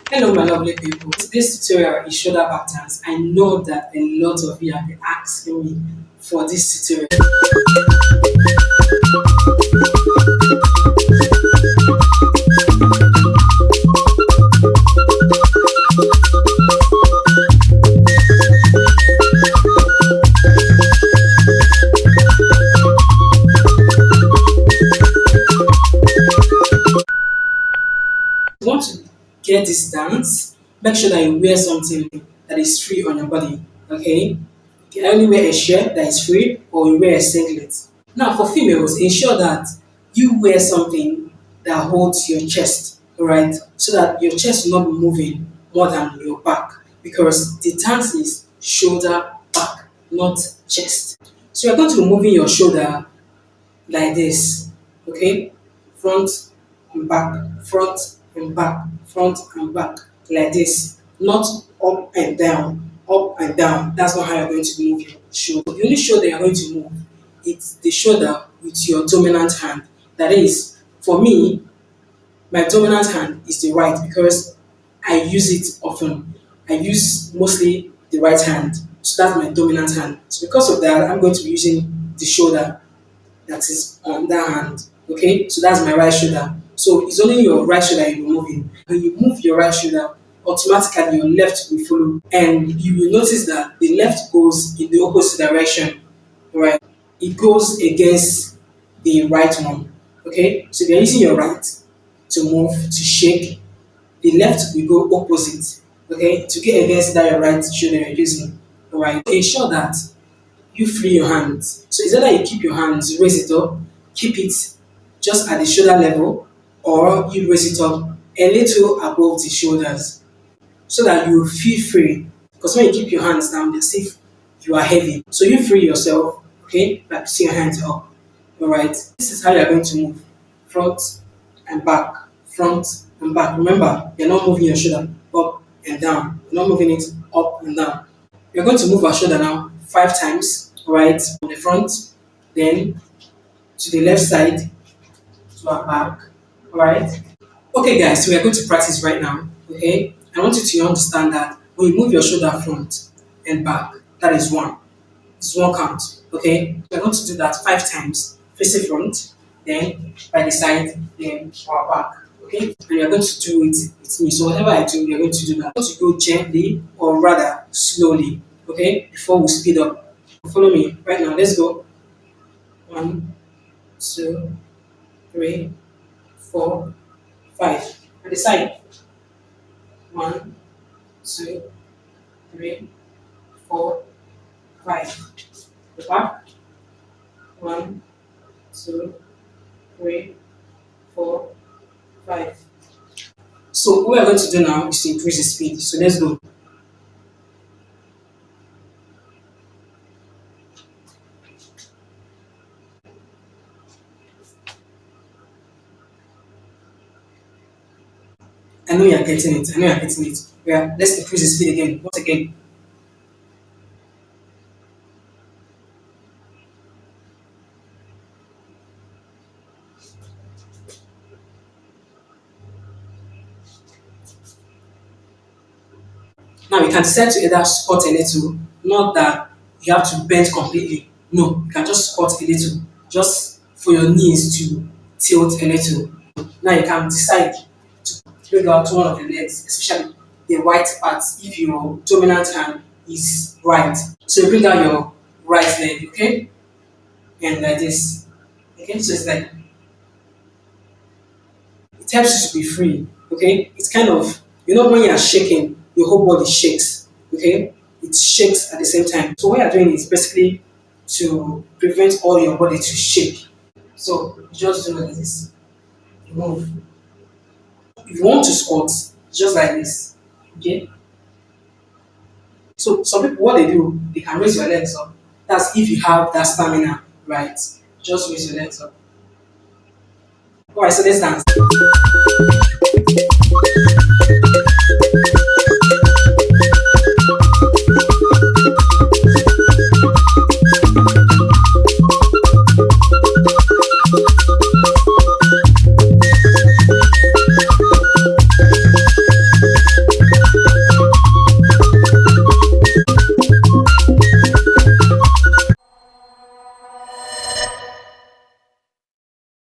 Hello, my lovely people. This tutorial is shoulder back dance. I know that a lot of you have been asking me for this tutorial. If you want to get this dance, make sure that you wear something that is free on your body. Okay? You can only wear a shirt that is free or you wear a singlet. Now for females, ensure that you wear something that holds your chest, alright? So that your chest will not be moving more than your back. Because the dance is shoulder, back, not chest. So you're going to be moving your shoulder like this. Okay? Front and back, front and back, front and back, like this. Not up and down, up and down. That's not how you're going to move your shoulder. The only shoulder you're going to move is the shoulder with your dominant hand. That is, for me, my dominant hand is the right because I use it often. I use mostly the right hand. So that's my dominant hand. So because of that, I'm going to be using the shoulder that is on that hand. Okay, so that's my right shoulder. So it's only your right shoulder you're moving. When you move your right shoulder, automatically your left will follow. And you will notice that the left goes in the opposite direction. Right? It goes against the right one. Okay, so if you're using your right to move, to shake, the left will go opposite. Okay, to get against that your right shoulder you're using. Alright, ensure that you free your hands. So it's either you keep your hands, raise it up, keep it just at the shoulder level, or you raise it up a little above the shoulders so that you feel free. Because when you keep your hands down, it's as if you are heavy. So you free yourself, okay, by putting your hands up. Alright, this is how you're going to move front and back, front and back. Remember, you're not moving your shoulder up and down, you're not moving it up and down. You're going to move our shoulder now 5 times, right, on the front, then to the left side, to our back, alright. Okay guys, so we are going to practice right now, okay. I want you to understand that when you move your shoulder front and back, that is one. It's one count, okay. We're going to do that 5 times, facing front, then by the side, then our back, okay. And you're going to do it with me. So whatever I do, you're going to do that. You're going to go gently or rather slowly, okay, before we speed up. Follow me right now. Let's go. 1, 2, 3, 4, 5. At the side. 1, 2, 3, 4, 5. The back. 1, 2, 3, 4, 5. So what we're going to do now is to increase the speed. So let's go. I know you're getting it. I know you're getting it. Yeah, let's increase the speed again. Once again. Now you can decide to either squat a little, not that you have to bend completely. No, you can just squat a little, just for your knees to tilt a little. Now you can decide to bring out one of your legs, especially the right part if your dominant hand is right. So you bring out your right leg, okay? And like this. Okay, so it's like it helps you to be free. Okay? It's kind of when you're shaking, your whole body shakes. Okay? It shakes at the same time. So what you're doing is basically to prevent all your body to shake. So you just do like this. You move. If you want to squat, just like this. Okay? So some people what they do, they can raise your legs up. That's if you have that stamina, right? Just raise your legs up. Alright, so let's dance.